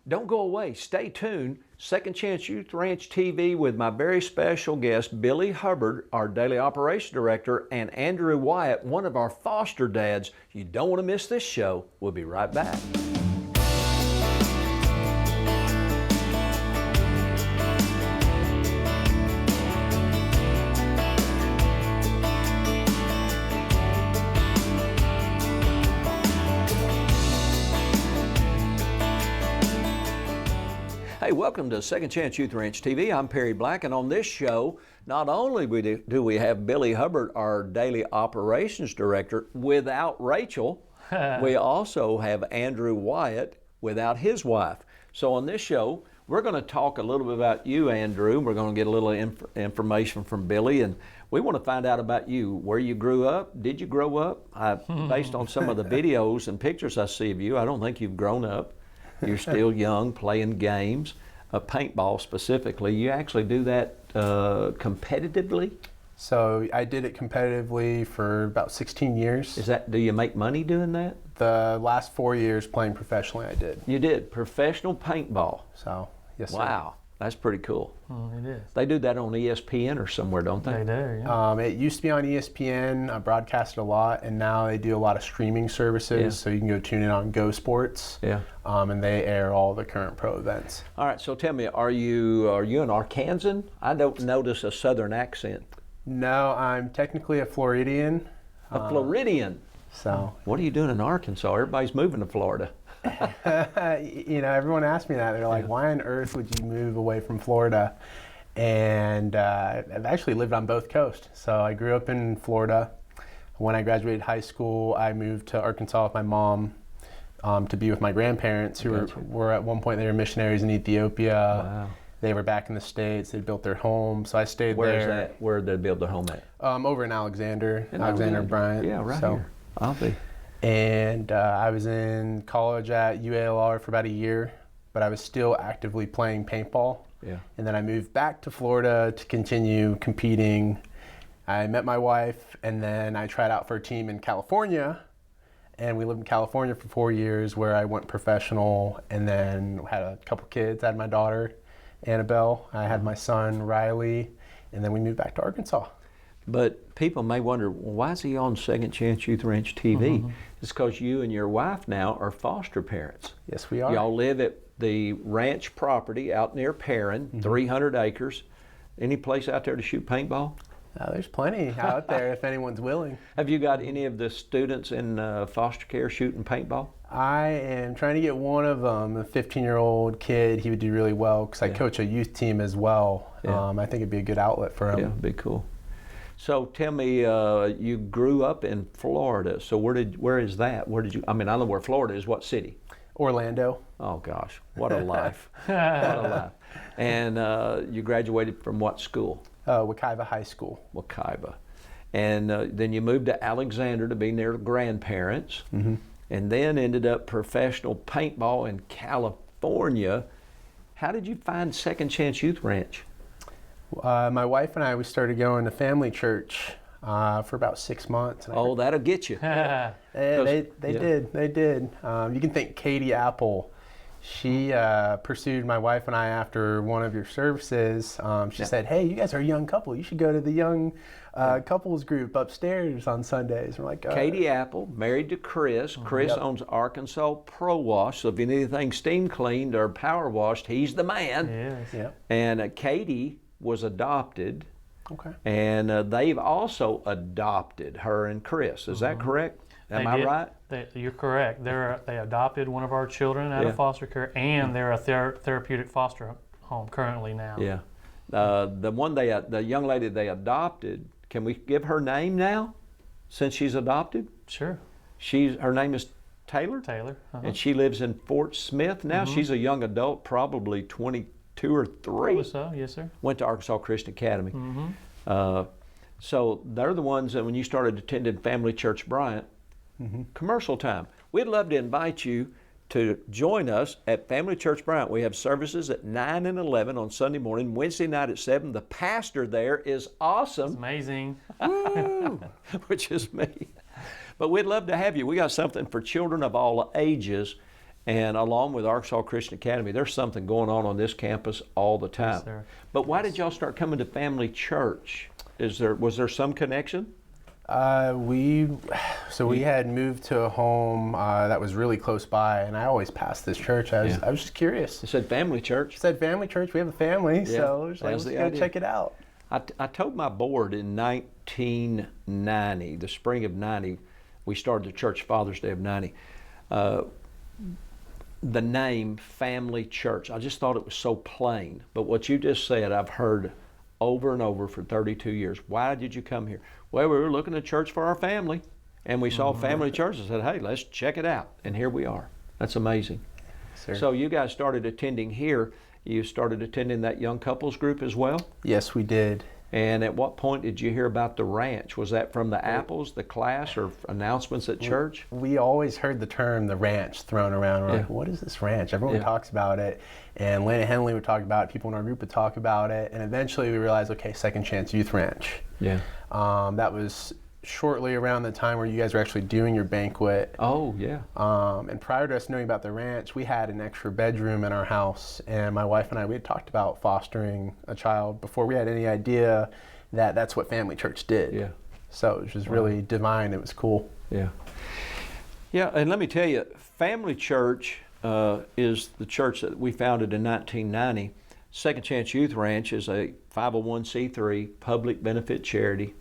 Don't go away. Stay tuned. Second Chance Youth Ranch TV with my very special guest, Billy Hubbard, our Daily Operations Director, and Andrew Wyatt, one of our foster dads. You don't want to miss this show. We'll be right back. Hey, welcome to Second Chance Youth Ranch TV. I'm Perry Black, and on this show, not only do we have Billy Hubbard, our Daily Operations Director, without Rachel, we also have Andrew Wyatt without his wife. So on this show, we're going to talk a little bit about you, Andrew. We're going to get a little information from Billy, and we want to find out about you, where you grew up. Did you grow up? Based on some of the videos and pictures I see of you, I don't think you've grown up. You're still young, playing games, paintball specifically. You actually do that competitively? So I did it competitively for about 16 years. Do you make money doing that? The last 4 years playing professionally, I did. You did professional paintball. So yes, sir. Wow, that's pretty cool. It is. They do that on ESPN or somewhere, don't they? They do. Yeah. It used to be on ESPN. I broadcasted a lot, and now they do a lot of streaming services. Yeah. So you can go tune in on Go Sports. Yeah. And they air all the current pro events. All right. So tell me, are you an Arkansan? I don't notice a Southern accent. No, I'm technically a Floridian. A Floridian. So what are you doing in Arkansas? Everybody's moving to Florida. everyone asks me that. They're like, why on earth would you move away from Florida? And I've actually lived on both coasts. So I grew up in Florida. When I graduated high school, I moved to Arkansas with my mom to be with my grandparents, who were at one point, they were missionaries in Ethiopia. Wow. They were back in the States. They built their home. So I stayed Where there. is that? Where did they build their home at? Over in Alexander Bryant. Yeah, right here. I'll be. And I was in college at UALR for about a year, but I was still actively playing paintball. Yeah. And then I moved back to Florida to continue competing. I met my wife, and then I tried out for a team in California. And we lived in California for 4 years, where I went professional, and then had a couple kids. I had my daughter, Annabelle. I had my son, Riley. And then we moved back to Arkansas. But people may wonder, well, why is he on Second Chance Youth Ranch TV? It's because you and your wife now are foster parents. Yes, we are. Y'all live at the ranch property out near Perrin, 300 acres. Any place out there to shoot paintball? There's plenty out there if anyone's willing. Have you got any of the students in foster care shooting paintball? I am trying to get one of them, a 15-year-old kid. He would do really well because I coach a youth team as well. Yeah. I think it'd be a good outlet for him. Yeah, it'd be cool. So tell me, you grew up in Florida. So where is that? Where did you? I know where Florida is. What city? Orlando. Oh gosh, what a life! What a life! And you graduated from what school? Wekiva High School. Wekiva. And then you moved to Alexander to be near grandparents, and then ended up professional paintball in California. How did you find Second Chance Youth Ranch? My wife and I, we started going to family church for about 6 months. Oh, that'll get you. They did. You can thank Katie Apple. She pursued my wife and I after one of your services. She said, hey, you guys are a young couple. You should go to the young couples group upstairs on Sundays. We're like, Katie Apple, married to Chris. Chris owns Arkansas Pro Wash. So if you need anything steam cleaned or power washed, he's the man. Yes. Yep. And Katie was adopted. Okay. And they've also adopted her and Chris. Is that correct? Am I right? You're correct. They adopted one of our children out of foster care, and they're a therapeutic foster home currently now. Yeah. The young lady they adopted, can we give her name now, since she's adopted? Sure. Her name is Taylor? Taylor. And she lives in Fort Smith now. She's a young adult, probably 22 or 3. Probably so, yes, sir. Went to Arkansas Christian Academy. So they're the ones that when you started attending Family Church Bryant, commercial time. We'd love to invite you to join us at Family Church Bryant. We have services at 9 and 11 on Sunday morning, Wednesday night at 7. The pastor there is awesome. It's amazing. Woo! Which is me. But we'd love to have you. We got something for children of all ages. And along with Arkansas Christian Academy, there's something going on this campus all the time. Yes, sir. But why did y'all start coming to Family Church? Was there some connection? We had moved to a home that was really close by, and I always passed this church. I was just curious. It said Family Church. It said Family Church. We have a family, so just let's go check it out. I told my board in 1990, the spring of 90, we started the church Father's Day of 90. The name Family Church, I just thought it was so plain. But what you just said, I've heard over and over for 32 years. Why did you come here? Well, we were looking at church for our family, and we saw Family Church and said, hey, let's check it out. And here we are. That's amazing. Sir. So you guys started attending here. You started attending that young couples group as well? Yes, we did. And at what point did you hear about the ranch? Was that from the Apples, the class, or announcements at church? We always heard the term the ranch thrown around. We're like, what is this ranch? Everyone talks about it. And Lana Henley would talk about it. People in our group would talk about it. And eventually we realized, okay, Second Chance Youth Ranch. Yeah. That was shortly around the time where you guys were actually doing your banquet. Oh, yeah. And prior to us knowing about the ranch, we had an extra bedroom in our house, and my wife and I, we had talked about fostering a child before we had any idea that that's what Family Church did. Yeah. So it was just really divine. It was cool. Yeah. Yeah, and let me tell you, Family Church is the church that we founded in 1990. Second Chance Youth Ranch is a 501c3 public benefit charity.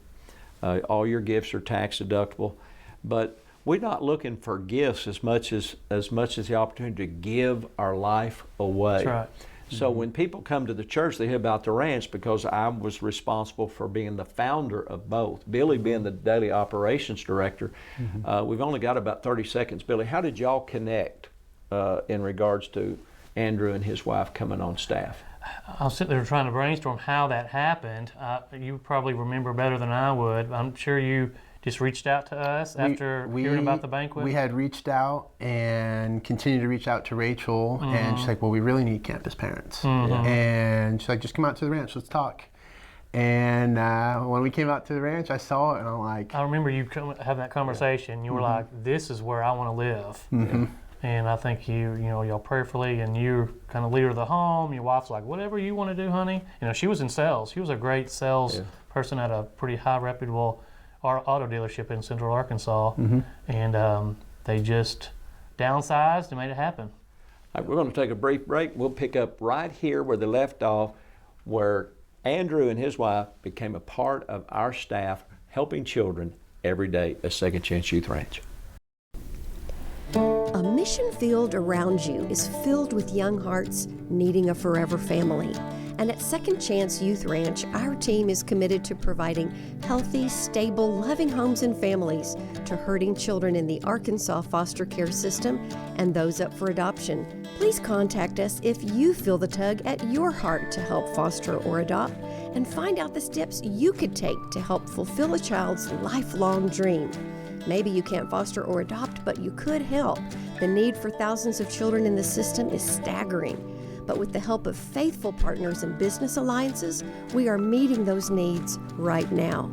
All your gifts are tax deductible, but we're not looking for gifts as much as the opportunity to give our life away. That's right. So when people come to the church, they hear about the ranch because I was responsible for being the founder of both. Billy being the daily operations director. We've only got about 30 seconds. Billy, how did y'all connect in regards to Andrew and his wife coming on staff? I was sitting there trying to brainstorm how that happened. You probably remember better than I would. I'm sure you just reached out to us after hearing about the banquet. We had reached out and continued to reach out to Rachel, and she's like, well, we really need campus parents. And she's like, just come out to the ranch, let's talk. And when we came out to the ranch, I saw it, and I'm like... I remember you having that conversation. You were like, this is where I want to live. And I think y'all prayerfully, and you're kind of leader of the home. Your wife's like, whatever you want to do, honey. She was in sales. She was a great sales person at a pretty high reputable auto dealership in Central Arkansas. And they just downsized and made it happen. All right, we're going to take a brief break. We'll pick up right here where they left off, where Andrew and his wife became a part of our staff helping children every day at Second Chance Youth Ranch. A mission field around you is filled with young hearts needing a forever family. And at Second Chance Youth Ranch, our team is committed to providing healthy, stable, loving homes and families to hurting children in the Arkansas foster care system and those up for adoption. Please contact us if you feel the tug at your heart to help foster or adopt, and find out the steps you could take to help fulfill a child's lifelong dream. Maybe you can't foster or adopt, but you could help. The need for thousands of children in the system is staggering. But with the help of faithful partners and business alliances, we are meeting those needs right now.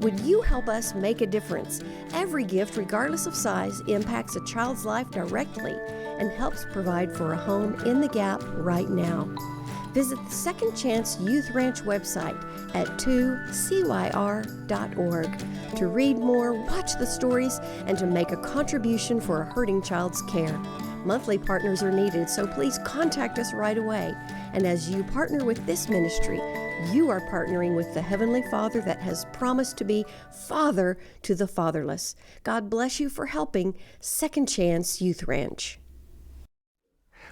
Would you help us make a difference? Every gift, regardless of size, impacts a child's life directly and helps provide for a home in the gap right now. Visit the Second Chance Youth Ranch website at 2CYR.org to read more, watch the stories, and to make a contribution for a hurting child's care. Monthly partners are needed, so please contact us right away. And as you partner with this ministry, you are partnering with the Heavenly Father that has promised to be Father to the fatherless. God bless you for helping Second Chance Youth Ranch.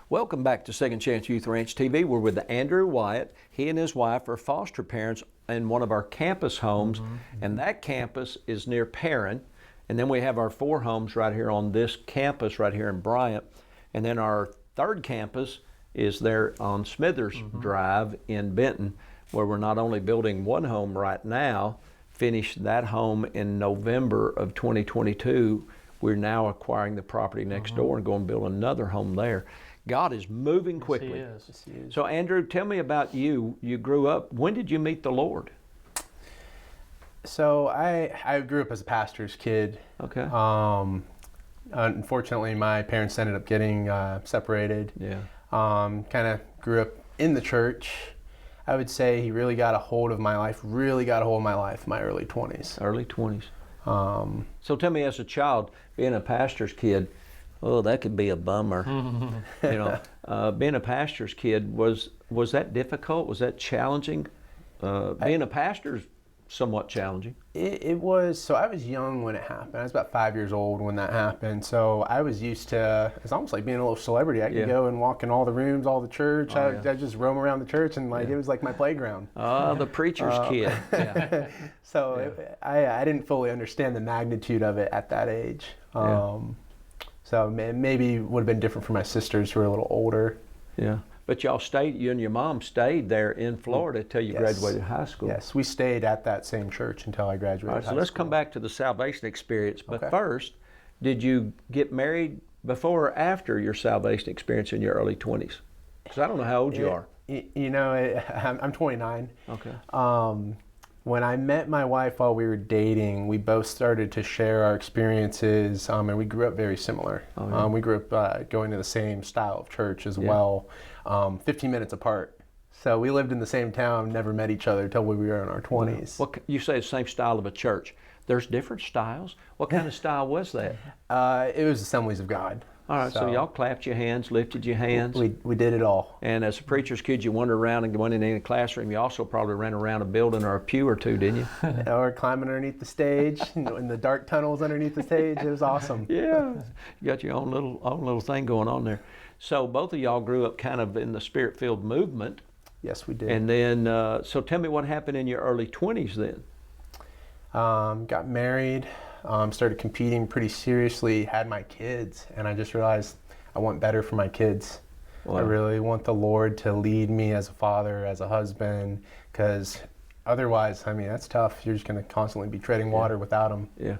Welcome back to Second Chance Youth Ranch TV. We're with Andrew Wyatt. He and his wife are foster parents in one of our campus homes, and that campus is near Perrin. And then we have our 4 homes right here on this campus right here in Bryant. And then our 3rd campus is there on Smithers Drive in Benton, where we're not only building 1 home right now, finished that home in November of 2022. We're now acquiring the property next door and going to build another home there. God is moving quickly. Yes, he is. So Andrew, tell me about you. You grew up, when did you meet the Lord? So I grew up as a pastor's kid. Okay. Unfortunately, my parents ended up getting separated. Yeah. Kind of grew up in the church. I would say he really got a hold of my life, in my early 20s. Early 20s. So tell me, as a child, being a pastor's kid, oh, that could be a bummer. Being a pastor's kid, was that difficult? Was that challenging? Being a pastor's somewhat challenging. It was. So I was young when it happened. I was about 5 years old when that happened. So I was used to, it's almost like being a little celebrity. I could go and walk in all the rooms, all the church. I just roam around the church, and it was like my playground. The preacher's kid. Yeah. So I didn't fully understand the magnitude of it at that age. So maybe it would have been different for my sisters who were a little older. Yeah. But you and your mom stayed there in Florida till you graduated high school. Yes, we stayed at that same church until I graduated high school. So let's come back to the salvation experience. But first, did you get married before or after your salvation experience in your early 20s? Because I don't know how old you are. I'm 29. Okay. When I met my wife while we were dating, we both started to share our experiences, and we grew up very similar. We grew up going to the same style of church as well, 15 minutes apart. So we lived in the same town, never met each other until we were in our 20s. What you say the same style of a church? There's different styles. What kind of style was that? It was Assemblies of God. All right, so y'all clapped your hands, lifted your hands. We did it all. And as a preacher's kid, you wandered around and went in any classroom. You also probably ran around a building or a pew or two, didn't you? Or climbing underneath the stage, in the dark tunnels underneath the stage. It was awesome. Yeah, you got your own little thing going on there. So both of y'all grew up kind of in the Spirit-filled movement. Yes, we did. And then, so tell me what happened in your early 20s then. Got married. Started competing pretty seriously, had my kids, and I just realized I want better for my kids. Wow. I really want the Lord to lead me as a father, as a husband, because otherwise, that's tough. You're just going to constantly be treading water without Him. Yeah.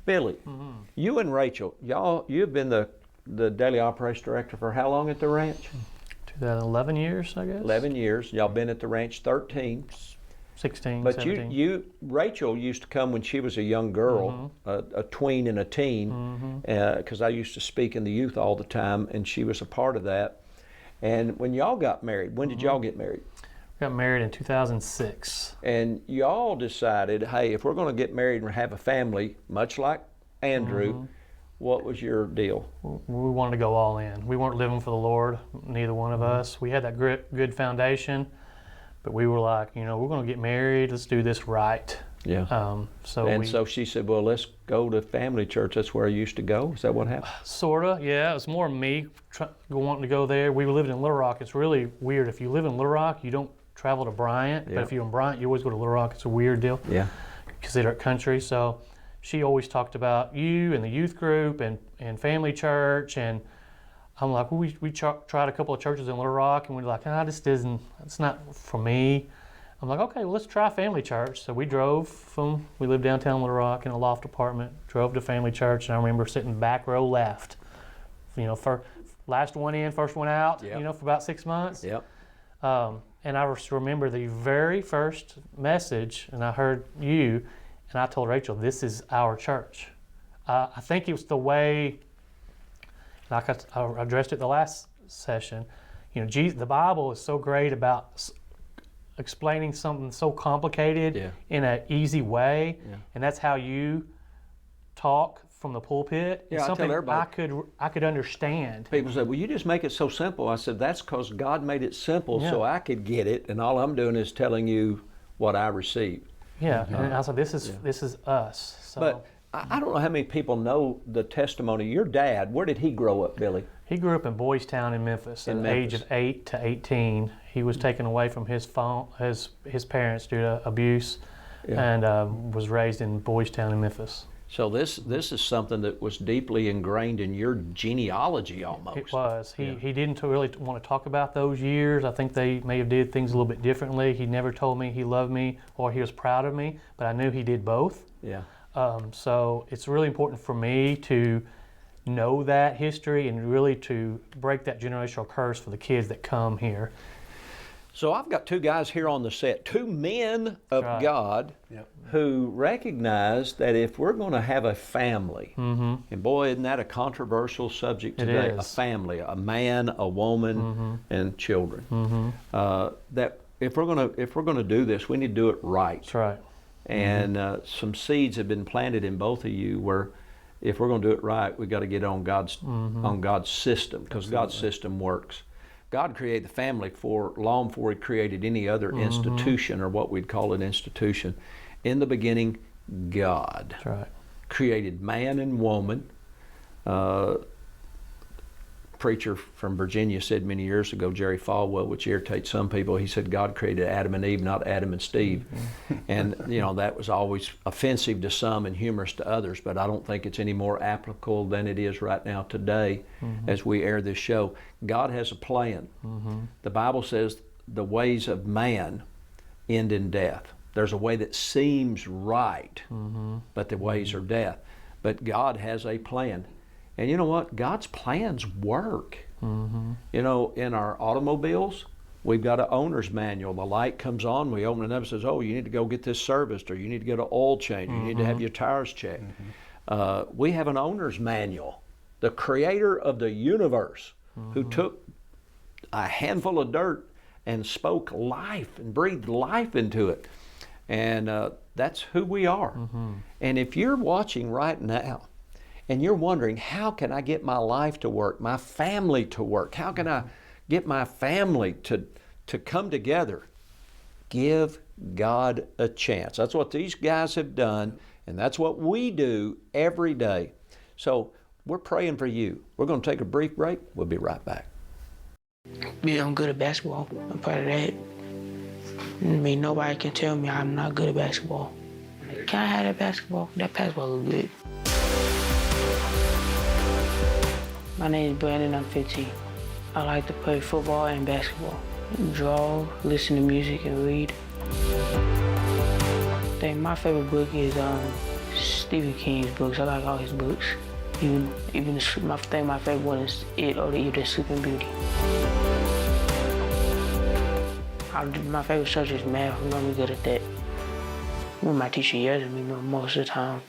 Billy, you and Rachel, you've been the daily operations director for how long at the ranch? 11 years, I guess. 11 years. Y'all been at the ranch 13. 16, but 17. Rachel used to come when she was a young girl, a tween and a teen, because I used to speak in the youth all the time, and she was a part of that. And when y'all got married, when did y'all get married? We got married in 2006. And y'all decided, hey, if we're going to get married and have a family, much like Andrew, what was your deal? We wanted to go all in. We weren't living for the Lord, neither one of us. We had that good foundation. But we were like, we're going to get married. Let's do this right. Yeah. So she said, well, let's go to family church. That's where I used to go. Is that what happened? Sort of, yeah. It was more me wanting to go there. We lived in Little Rock. It's really weird. If you live in Little Rock, you don't travel to Bryant. Yeah. But if you're in Bryant, you always go to Little Rock. It's a weird deal. Yeah. Consider it country. So she always talked about you and the youth group and family church. And I'm like, well, we tried a couple of churches in Little Rock, and we're like, it's not for me. I'm like, okay, well, let's try family church. So we lived downtown Little Rock in a loft apartment, drove to family church, and I remember sitting back row left, for last one in, first one out, for about 6 months. Yep. And I remember the very first message, and I heard you, and I told Rachel, this is our church. I think it was the way, like I addressed it the last session, the Bible is so great about explaining something so complicated in an easy way, and that's how you talk from the pulpit. Yeah, it's something I tell everybody. I could understand. People say, well, you just make it so simple. I said, that's because God made it simple so I could get it, and all I'm doing is telling you what I received. Yeah, and I said, this is us. So. But I don't know how many people know the testimony. Your dad, where did he grow up, Billy? He grew up in Boys Town in Memphis. At the age of 8 to 18, he was taken away from his parents due to abuse, and was raised in Boys Town in Memphis. So this is something that was deeply ingrained in your genealogy almost. It was. He didn't really want to talk about those years. I think they may have did things a little bit differently. He never told me he loved me or he was proud of me, but I knew he did both. Yeah. So it's really important for me to know that history and really to break that generational curse for the kids that come here. So I've got two guys here on the set, two men of right. God Yep. who recognize that if we're going to have a family, and boy, isn't that a controversial subject today? A is. family, a man, a woman, and children. That if we're going to do this, we need to do it right. That's right. And some seeds have been planted in both of you where if we're going to do it right, we've got to get on God's system, because God's system works. God created the family long before He created any other institution, or what we'd call an institution. In the beginning, God That's right. created man and woman. Preacher from Virginia said many years ago, Jerry Falwell, which irritates some people, he said God created Adam and Eve, not Adam and Steve. And that was always offensive to some and humorous to others, but I don't think it's any more applicable than it is right now today as we air this show. God has a plan. The Bible says the ways of man end in death. There's a way that seems right, but the ways are death. But God has a plan. And you know what? God's plans work. In our automobiles, we've got an owner's manual. The light comes on, we open it up and says, oh, you need to go get this serviced, or you need to get an oil change, you need to have your tires checked. We have an owner's manual. The creator of the universe, who took a handful of dirt and spoke life and breathed life into it. And that's who we are. And if you're watching right now, and you're wondering, how can I get my life to work, my family to work? How can I get my family to come together? Give God a chance. That's what these guys have done, and that's what we do every day. So we're praying for you. We're going to take a brief break. We'll be right back. Yeah, I'm good at basketball. I'm proud of that. I mean, nobody can tell me I'm not good at basketball. Can I have that basketball? That basketball look good. My name is Brandon, I'm 15. I like to play football and basketball. Draw, listen to music, and read. I think my favorite book is Stephen King's books. I like all his books. I think my favorite one is It, or The Sleeping Beauty. My favorite subject is math. I'm really good at that. My teacher yells at me most of the time.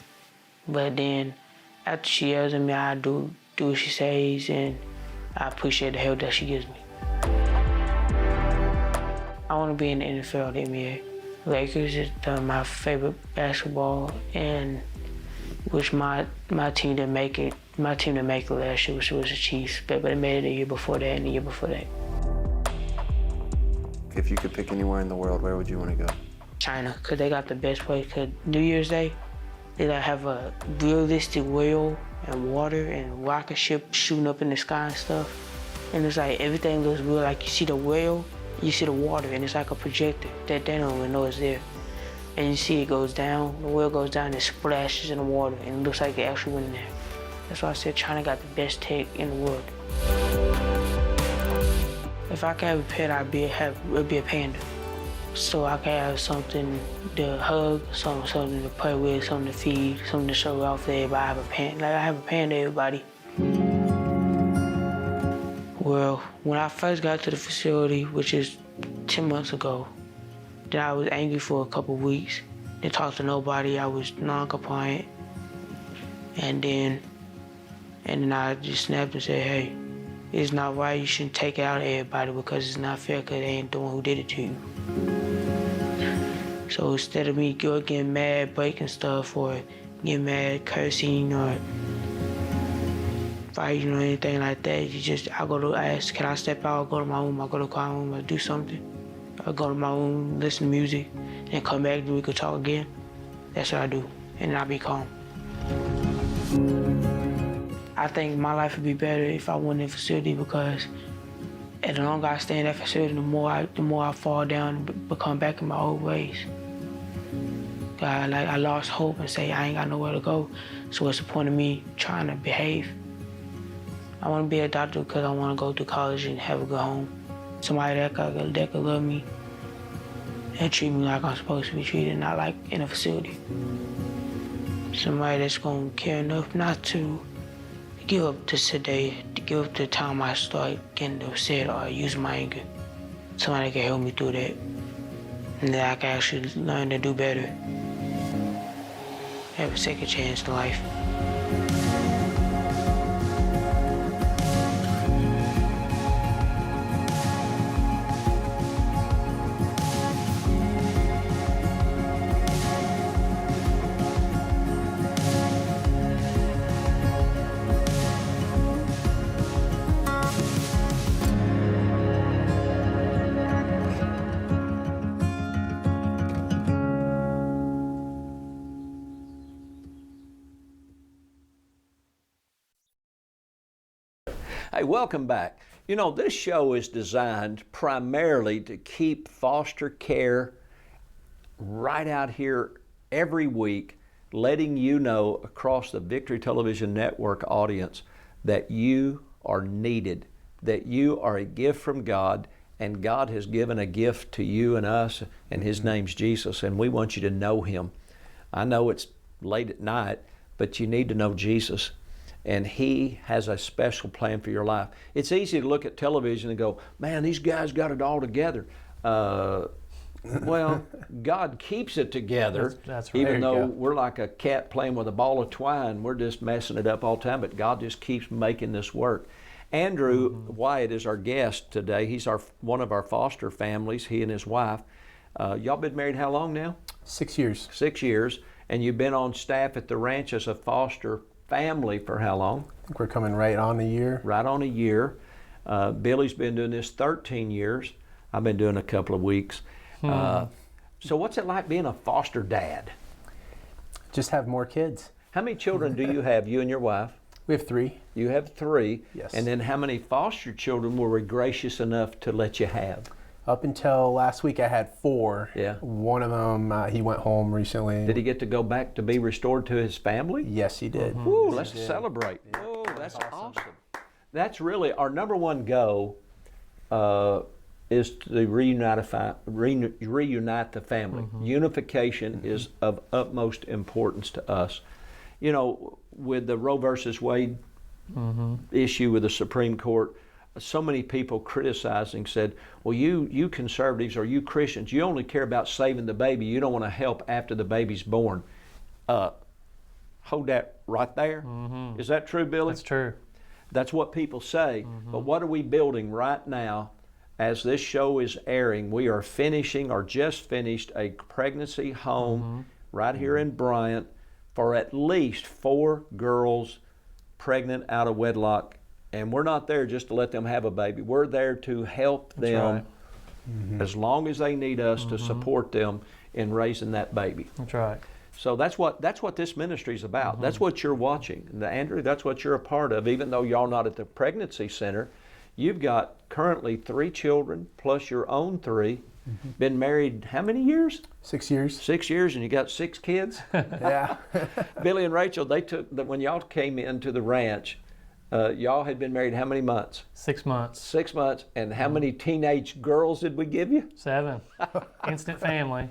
But then, after she yells at me, I do what she says, and I appreciate the help that she gives me. I want to be in the NFL, the NBA. Lakers is my favorite basketball, and which my team didn't make it. My team didn't make it last year, which was the Chiefs, but they made it the year before that and the year before that. If you could pick anywhere in the world, where would you want to go? China, because they got the best place. Because New Year's Day, they have a realistic whale and water and rocket ship shooting up in the sky and stuff. And it's like everything looks real. Like you see the whale, you see the water, and it's like a projector that they don't even know is there. And you see it goes down, the whale goes down and splashes in the water, and it looks like it actually went in there. That's why I said China got the best tech in the world. If I could have a pet, it'd be a panda. So I can have something to hug, something to play with, something to feed, something to show off to everybody. I have a panda, everybody. Well, when I first got to the facility, which is 10 months ago, then I was angry for a couple of weeks. Didn't talk to nobody. I was non-compliant. And then I just snapped and said, hey, it's not right. You shouldn't take it out of everybody because it's not fair because they ain't the one who did it to you. So instead of me getting mad, breaking stuff, or getting mad, cursing, or fighting, or anything like that, I ask, can I step out, go to my room, I go to the car room, I do something. I go to my room, listen to music, and come back and we could talk again. That's what I do, and I'll be calm. I think my life would be better if I went in the facility because the longer I stay in that facility, the more I fall down and become back in my old ways. I lost hope and say I ain't got nowhere to go. So what's the point of me trying to behave? I want to be a doctor because I want to go to college and have a good home. Somebody that could love me and treat me like I'm supposed to be treated, not like in a facility. Somebody that's going to care enough not to give up to today, to give up the time I start getting upset or use my anger. somebody can help me through that, and that I can actually learn to do better, have a second chance to life. Hey, welcome back. You know, this show is designed primarily to keep foster care right out here every week, letting you know across the Victory Television Network audience that you are needed, that you are a gift from God, and God has given a gift to you and us, and His name's Jesus, and we want you to know Him. I know it's late at night, but you need to know Jesus. And He has a special plan for your life. It's easy to look at television and go, man, these guys got it all together. Well, God keeps it together. That's right. Even There you though go. we're like a cat playing with a ball of twine, we're just messing it up all the time, but God just keeps making this work. Andrew Wyatt is our guest today. He's one of our foster families, he and his wife. Y'all been married how long now? 6 years. 6 years. And you've been on staff at the ranch as a foster family for how long? I think we're coming right on a year. Right on a year. Billy's been doing this 13 years. I've been doing a couple of weeks. So what's it like being a foster dad? Just have more kids. How many children do you have, you and your wife? We have 3. You have 3. Yes. And then how many foster children were we gracious enough to let you have? Up until last week, I had 4. Yeah. One of them, he went home recently. Did he get to go back to be restored to his family? Yes, he did. Woo, let's celebrate. Oh, that's awesome. That's really our number one goal is to reunite the family. Unification is of utmost importance to us. You know, with the Roe versus Wade issue with the Supreme Court, so many people criticizing said, well, you conservatives or you Christians, you only care about saving the baby. You don't want to help after the baby's born. Hold that right there. Is that true, Billy? That's true. That's what people say. But what are we building right now? As this show is airing, we are finishing or just finished a pregnancy home right here in Bryant for at least 4 girls pregnant out of wedlock. And we're not there just to let them have a baby. We're there to help them as long as they need us to support them in raising that baby. That's right. So that's what this ministry is about. That's what you're watching. And Andrew, that's what you're a part of. Even though y'all not at the pregnancy center, you've got currently 3 children plus your own 3. Been married how many years? 6 years. 6 years, and you got 6 kids? Yeah. Billy and Rachel, they took when y'all came into the ranch, y'all had been married how many months? 6 months. 6 months. And how many teenage girls did we give you? 7. Instant family.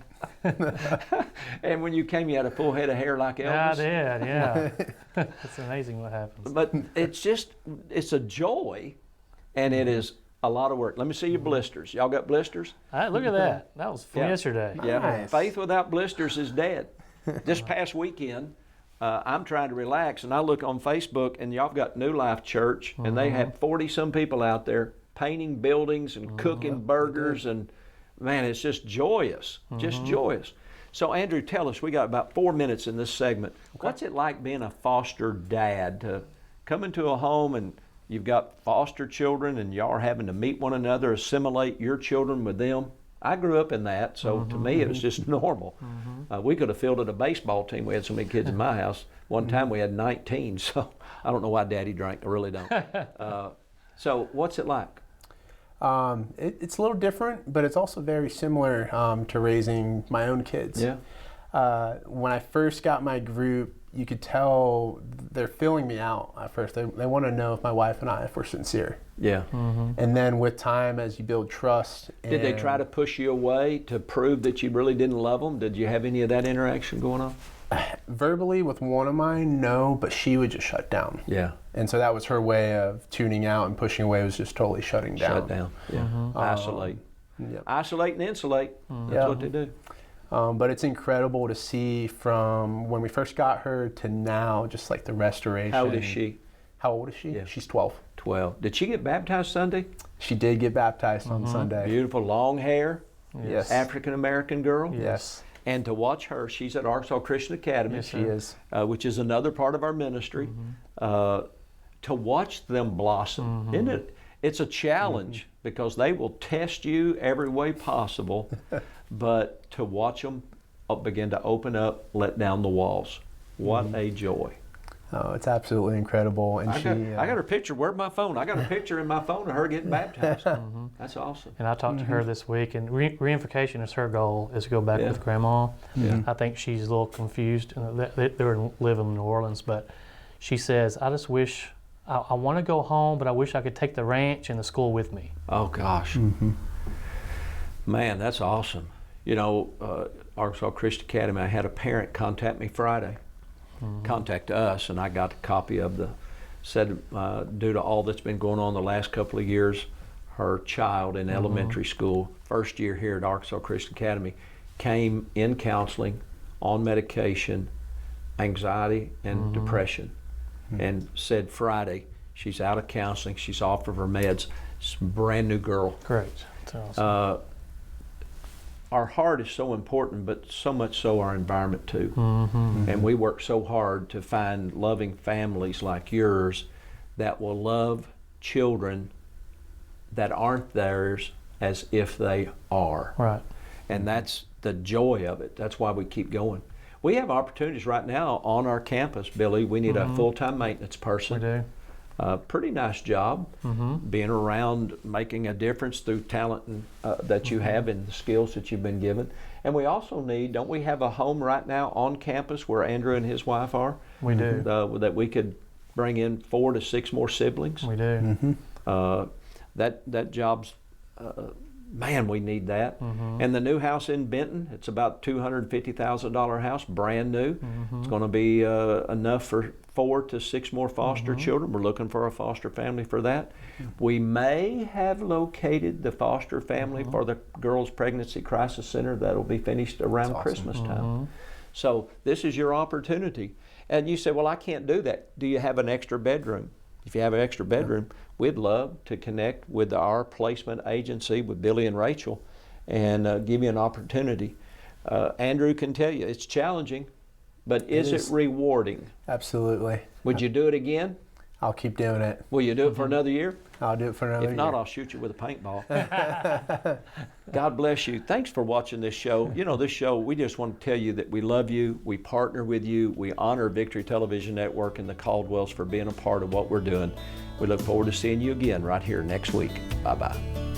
And when you came, you had a full head of hair like Elvis? Yeah, I did, yeah. It's amazing what happens. But it's a joy, and it is a lot of work. Let me see your blisters. Y'all got blisters? Look at that. That was from yesterday. Yeah. Nice. Faith without blisters is dead. This past weekend, I'm trying to relax, and I look on Facebook, and y'all got New Life Church, and they have 40-some people out there painting buildings and cooking burgers, and man, it's just joyous, just joyous. So Andrew, tell us, we got about 4 minutes in this segment. What's it like being a foster dad, to come into a home and you've got foster children and y'all are having to meet one another, assimilate your children with them? I grew up in that, so to me it was just normal. We could have fielded a baseball team. We had so many kids in my house. One time we had 19, so I don't know why Daddy drank. I really don't. So what's it like? It's a little different, but it's also very similar to raising my own kids. Yeah. When I first got my group, you could tell they're filling me out at first. They want to know if my wife and I, if we're sincere. Yeah. And then with time, as you build trust. Did they try to push you away to prove that you really didn't love them? Did you have any of that interaction going on? Verbally with one of mine, no, but she would just shut down. Yeah. And so that was her way of tuning out and pushing away, was just totally shutting down. Shut down. Yeah. Isolate. Yep. Isolate and insulate. That's Yeah. what they do. But it's incredible to see from when we first got her to now, just like the restoration. How old is she? How old is she? Yeah. She's 12. 12. Did she get baptized Sunday? She did get baptized on Sunday. Beautiful, long hair, Yes. African-American girl. Yes. And to watch her, she's at Arkansas Christian Academy. Yes, She is. Which is another part of our ministry. To watch them blossom, isn't it? It's a challenge because they will test you every way possible, but to watch them begin to open up, let down the walls, what a joy. Oh, it's absolutely incredible. And I got her picture. Where's my phone? I got a picture in my phone of her getting baptized. That's awesome. And I talked to her this week, and reunification is her goal, is to go back with Grandma. I think she's a little confused. They're living in New Orleans, but she says, I just wish, I want to go home, but I wish I could take the ranch and the school with me. Oh, gosh. Man, that's awesome. You know, Arkansas Christian Academy, I had a parent contact me Friday, contact us, and I got a copy of said due to all that's been going on the last couple of years, her child in elementary school, first year here at Arkansas Christian Academy, came in counseling, on medication, anxiety and depression, and said Friday she's out of counseling, she's off of her meds, she's a brand new girl. Great. That's awesome. Our heart is so important, but so much so our environment too. And we work so hard to find loving families like yours that will love children that aren't theirs as if they are. Right. And that's the joy of it. That's why we keep going. We have opportunities right now on our campus, Billy. We need a full-time maintenance person. We do. Pretty nice job, being around, making a difference through talent and, that you have and the skills that you've been given. And we also need, don't we have a home right now on campus where Andrew and his wife are? We do. That we could bring in 4 to 6 more siblings. We do. That job's, man, we need that. And the new house in Benton, it's about $250,000 house, brand new. It's going to be enough for 4 to 6 more foster children. We're looking for a foster family for that. We may have located the foster family for the Girls Pregnancy Crisis Center that'll be finished around Christmas time. So this is your opportunity. And you say, well, I can't do that. Do you have an extra bedroom? If you have an extra bedroom, we'd love to connect with our placement agency, with Billy and Rachel, and give you an opportunity. Andrew can tell you it's challenging, but is it rewarding? Absolutely. Would you do it again? I'll keep doing it. Will you do it for another year? I'll do it for another year. If not, I'll shoot you with a paintball. God bless you. Thanks for watching this show. You know, this show, we just want to tell you that we love you, we partner with you, we honor Victory Television Network and the Caldwells for being a part of what we're doing. We look forward to seeing you again right here next week. Bye-bye.